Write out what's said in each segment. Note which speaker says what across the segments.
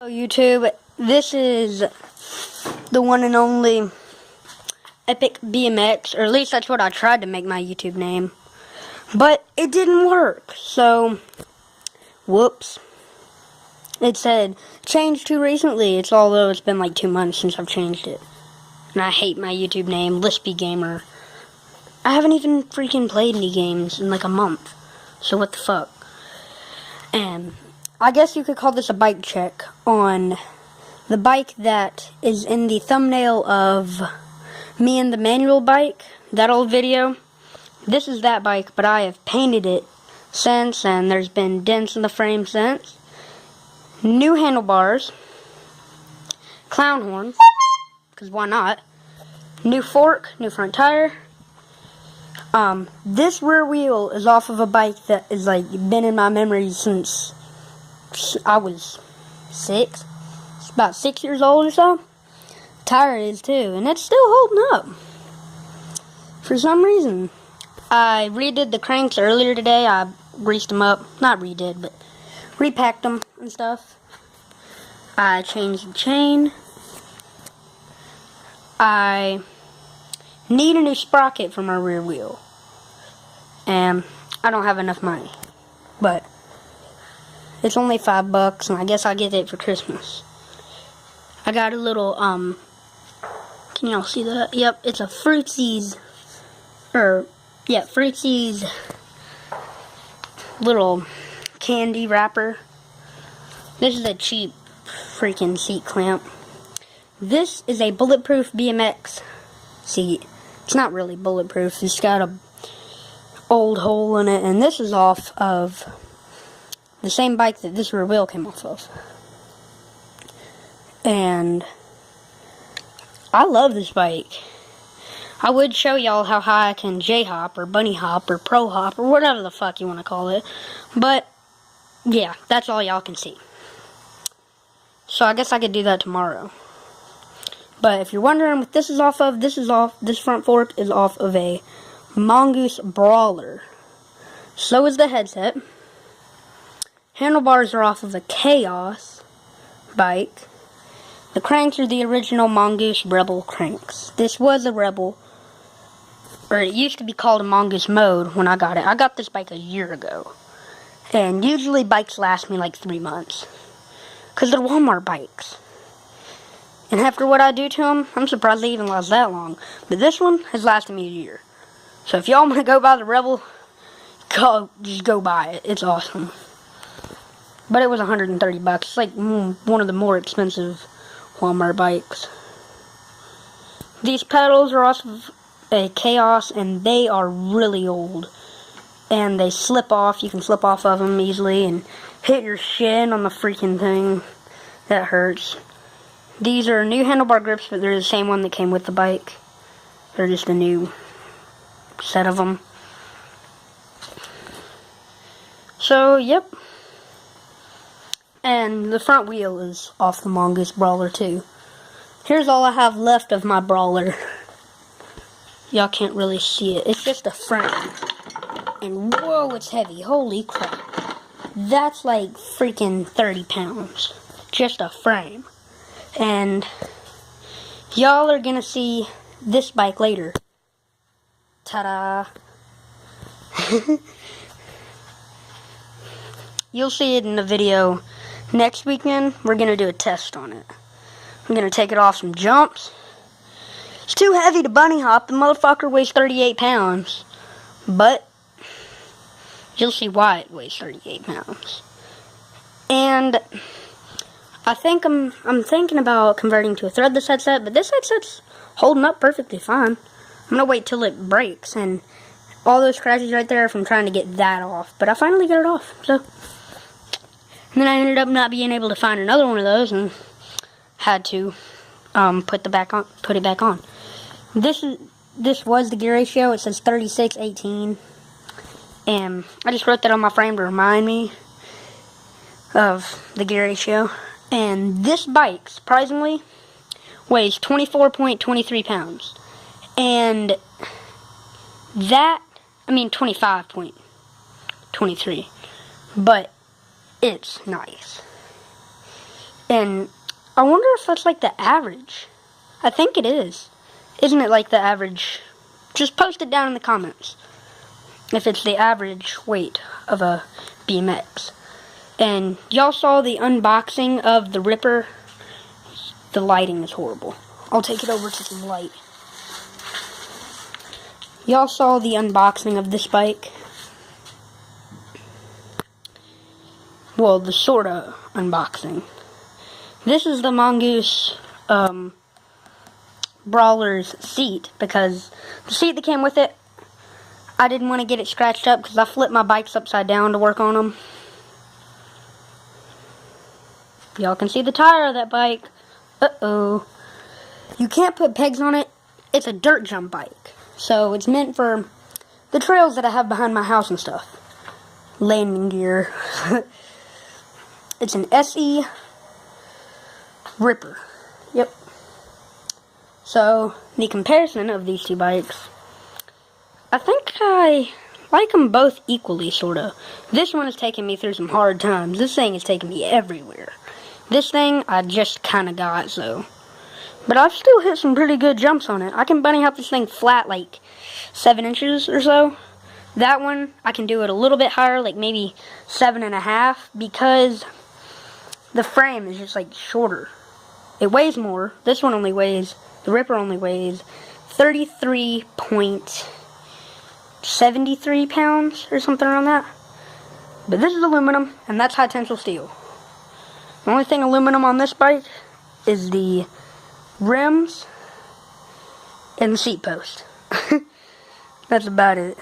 Speaker 1: YouTube, this is the one and only Epic BMX, or at least that's what I tried to make my YouTube name, but it didn't work, so whoops. It said changed too recently. Although it's been like 2 months since I've changed it, and I hate my YouTube name, Lispy Gamer. I haven't even freaking played any games in like a month, so what the fuck. And I guess you could call this a bike check on the bike that is in the thumbnail of me and the manual bike, that old video. This is that bike, but I have painted it since, and there's been dents in the frame since. New handlebars, clown horn, because why not? New fork, new front tire. This rear wheel is off of a bike that is like been in my memory since I was 6. It's about 6 years old or so. Tire is too, and it's still holding up. For some reason, I redid the cranks earlier today. I greased them up, not redid, but repacked them and stuff. I changed the chain. I need a new sprocket for my rear wheel, and I don't have enough money, but it's only $5, and I guess I'll get it for Christmas. I got a little, can y'all see that? Yep, it's a Fruitsies, Fruitsies little candy wrapper. This is a cheap freaking seat clamp. This is a bulletproof BMX seat. It's not really bulletproof. It's got a old hole in it, and this is off of the same bike that this rear wheel came off of. And I love this bike. I would show y'all how high I can J-hop or bunny hop or pro hop or whatever the fuck you want to call it. But yeah, that's all y'all can see. So I guess I could do that tomorrow. But if you're wondering what this is off of, this front fork is off of a Mongoose Brawler. So is the headset. Handlebars are off of a Chaos bike. The cranks are the original Mongoose Rebel cranks. This was a Rebel, or it used to be called a Mongoose Mode when I got it. I got this bike a year ago. And usually bikes last me like 3 months, because they're Walmart bikes. And after what I do to them, I'm surprised they even last that long. But this one has lasted me a year. So if y'all want to go buy the Rebel, just go buy it. It's awesome. But it was $130. It's like one of the more expensive Walmart bikes. These pedals are off of a Chaos, and they are really old. And they slip off. You can slip off of them easily and hit your shin on the freaking thing. That hurts. These are new handlebar grips, but they're the same one that came with the bike. They're just a new set of them. So, yep. And the front wheel is off the Mongoose Brawler too. Here's all I have left of my Brawler. Y'all can't really see it. It's just a frame. And whoa, it's heavy. Holy crap. That's like freaking 30 pounds. Just a frame. And y'all are gonna see this bike later. Ta-da. You'll see it in the video. Next weekend, we're gonna do a test on it. I'm gonna take it off some jumps. It's too heavy to bunny hop. The motherfucker weighs 38 pounds. But you'll see why it weighs 38 pounds. And I think I'm thinking about converting to a threadless headset, but this headset's holding up perfectly fine. I'm gonna wait till it breaks, and all those scratches right there are from trying to get that off. But I finally got it off, so. And then I ended up not being able to find another one of those, and had to put it back on. This was the gear ratio. It says 36:18, and I just wrote that on my frame to remind me of the gear ratio. And this bike, surprisingly, weighs 24.23 pounds. And that, 25.23. But it's nice. And I wonder if that's like the average. I think it is. Isn't it like the average? Just post it down in the comments if it's the average weight of a BMX. And y'all saw the unboxing of the Ripper. The lighting is horrible. I'll take it over to some light. Y'all saw the unboxing of this bike. Well, the sorta unboxing. This is the Mongoose Brawler's seat, because the seat that came with it, I didn't want to get it scratched up because I flipped my bikes upside down to work on them. Y'all can see the tire of that bike. Uh-oh. You can't put pegs on it. It's a dirt jump bike. So it's meant for the trails that I have behind my house and stuff. Landing gear. It's an SE Ripper. Yep. So, the comparison of these two bikes, I think I like them both equally, sort of. This one has taken me through some hard times. This thing has taken me everywhere. This thing, I just kind of got, so. But I've still hit some pretty good jumps on it. I can bunny hop this thing flat, like 7 inches or so. That one, I can do it a little bit higher, like maybe 7.5, because the frame is just, like, shorter. It weighs more. This one only weighs, the Ripper only weighs 33.73 pounds or something around that. But this is aluminum, and that's high tensile steel. The only thing aluminum on this bike is the rims and the seat post. That's about it.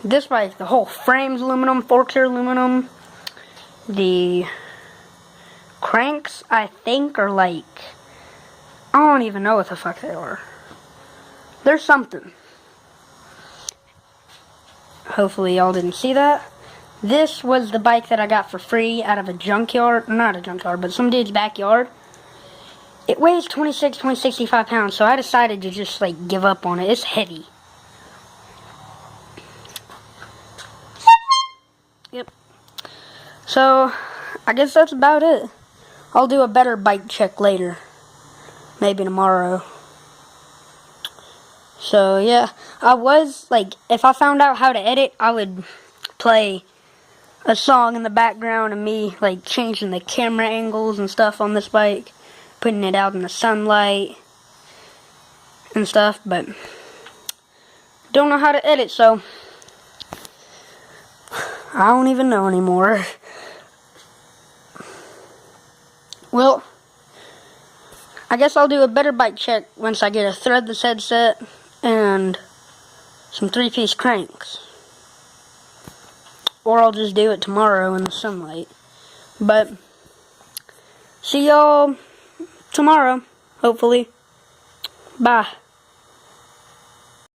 Speaker 1: This bike, the whole frame's aluminum, forks are aluminum. The cranks, I think, are like, I don't even know what the fuck they are. There's something. Hopefully y'all didn't see that. This was the bike that I got for free out of a junkyard, not a junkyard, but some dude's backyard. It weighs 26.65 pounds, so I decided to just, like, give up on it. It's heavy. Yep. So, I guess that's about it. I'll do a better bike check later. Maybe tomorrow. So, yeah. I was, like, if I found out how to edit, I would play a song in the background of me, like, changing the camera angles and stuff on this bike. Putting it out in the sunlight and stuff, but don't know how to edit, so I don't even know anymore. Well, I guess I'll do a better bike check once I get a threadless headset and some 3-piece cranks. Or I'll just do it tomorrow in the sunlight. But see y'all tomorrow, hopefully. Bye.